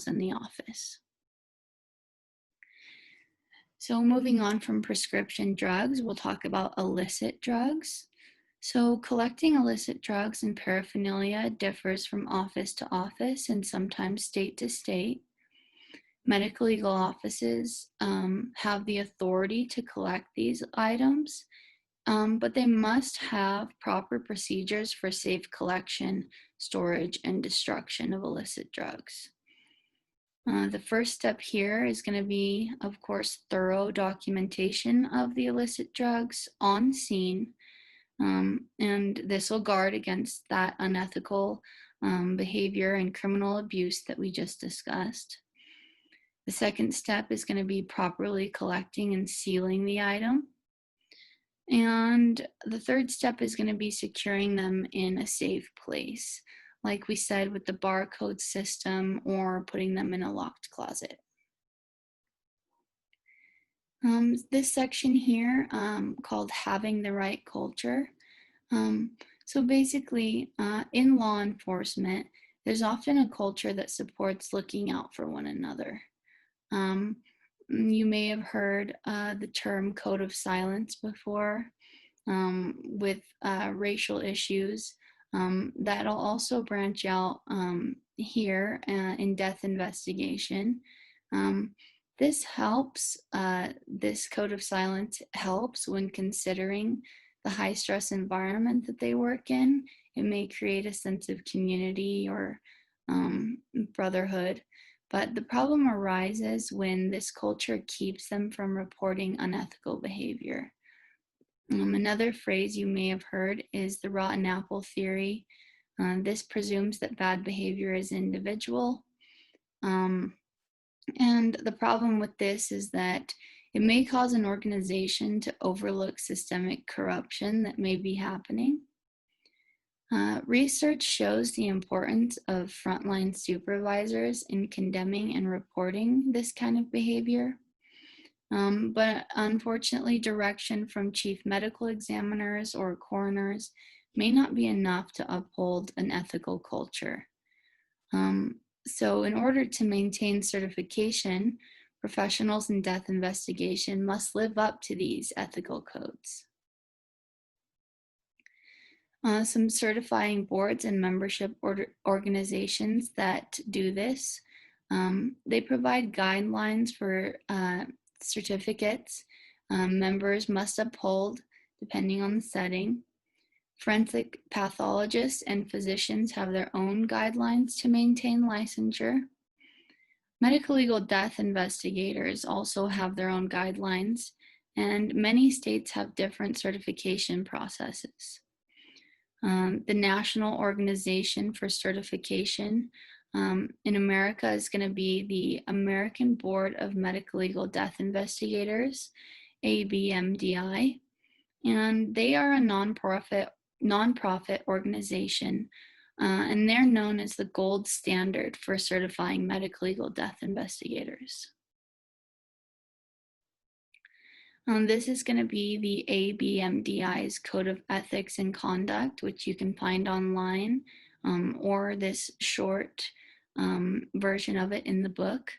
officials in the office. So moving on from prescription drugs, we'll talk about illicit drugs. So collecting illicit drugs and paraphernalia differs from office to office and sometimes state to state. Medical legal offices have the authority to collect these items, but they must have proper procedures for safe collection, storage, and destruction of illicit drugs. The first step here is going to be, of course, thorough documentation of the illicit drugs on scene, and this will guard against that unethical behavior and criminal abuse that we just discussed. The second step is going to be properly collecting and sealing the item. And the third step is going to be securing them in a safe place, like we said with the barcode system, or putting them in a locked closet. This section here called Having the Right Culture. So basically, in law enforcement, there's often a culture that supports looking out for one another. You may have heard the term code of silence before with racial issues. That'll also branch out here in death investigation. This helps, this code of silence helps when considering the high stress environment that they work in. It may create a sense of community or brotherhood, but the problem arises when this culture keeps them from reporting unethical behavior. Another phrase you may have heard is the rotten apple theory. This presumes that bad behavior is individual. And the problem with this is that it may cause an organization to overlook systemic corruption that may be happening. Research shows the importance of frontline supervisors in condemning and reporting this kind of behavior. But unfortunately, direction from chief medical examiners or coroners may not be enough to uphold an ethical culture. So in order to maintain certification, professionals in death investigation must live up to these ethical codes. Some certifying boards and membership organizations that do this, they provide guidelines for certificates members must uphold depending on the setting. Forensic pathologists and physicians have their own guidelines to maintain licensure. Medical legal death investigators also have their own guidelines, and many states have different certification processes. The National Organization for Certification in America is going to be the American Board of Medical Legal Death Investigators, ABMDI, and they are a nonprofit organization, and they're known as the gold standard for certifying medical legal death investigators. This is going to be the ABMDI's Code of Ethics and Conduct, which you can find online, or this short version of it in the book.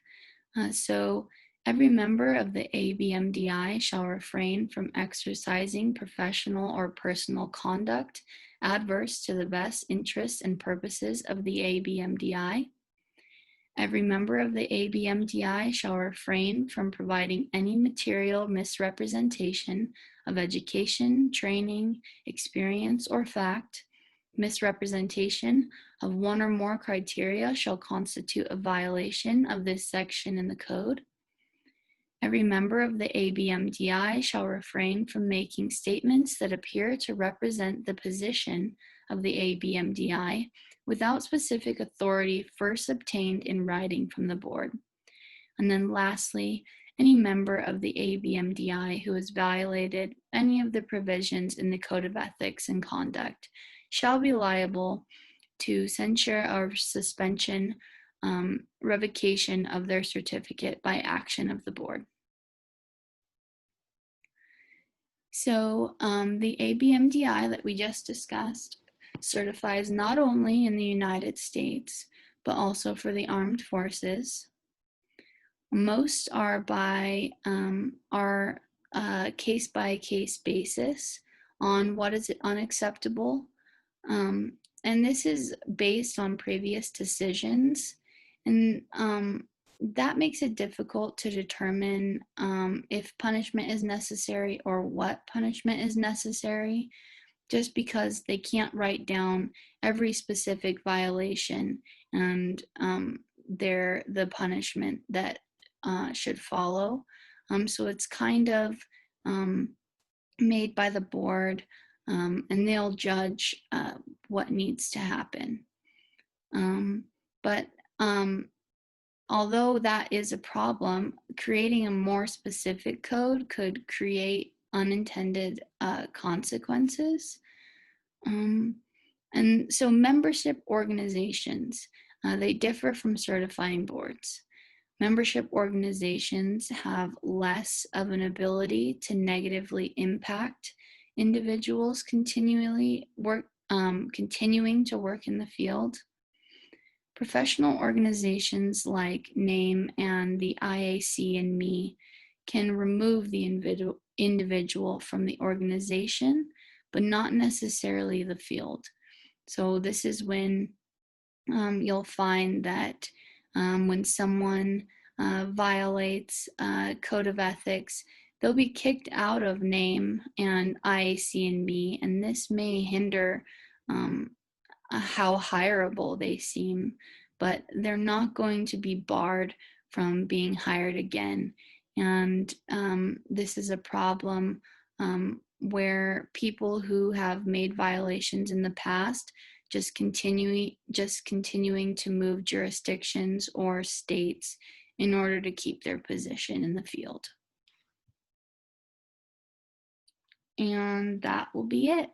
So every member of the ABMDI shall refrain from exercising professional or personal conduct adverse to the best interests and purposes of the ABMDI. Every member of the ABMDI shall refrain from providing any material misrepresentation of education, training, experience, or fact. Misrepresentation of one or more criteria shall constitute a violation of this section in the code. Every member of the ABMDI shall refrain from making statements that appear to represent the position of the ABMDI without specific authority first obtained in writing from the board. And then lastly, any member of the ABMDI who has violated any of the provisions in the Code of Ethics and Conduct shall be liable to censure or suspension, revocation of their certificate by action of the board. So the ABMDI that we just discussed certifies not only in the United States, but also for the armed forces. Most are case by case basis on what is unacceptable. And this is based on previous decisions. And that makes it difficult to determine if punishment is necessary or what punishment is necessary, just because they can't write down every specific violation and the punishment that should follow. So it's kind of made by the board, and they'll judge what needs to happen. But although that is a problem, creating a more specific code could create unintended consequences. And so membership organizations, they differ from certifying boards. Membership organizations have less of an ability to negatively impact individuals continuing to work in the field. Professional organizations like NAME and the IAC and me can remove the individual from the organization, but not necessarily the field. So this is when you'll find that when someone violates code of ethics, they'll be kicked out of NAME and IAC and me, and this may hinder how hireable they seem, but they're not going to be barred from being hired again. And this is a problem where people who have made violations in the past just continuing to move jurisdictions or states in order to keep their position in the field. And that will be it.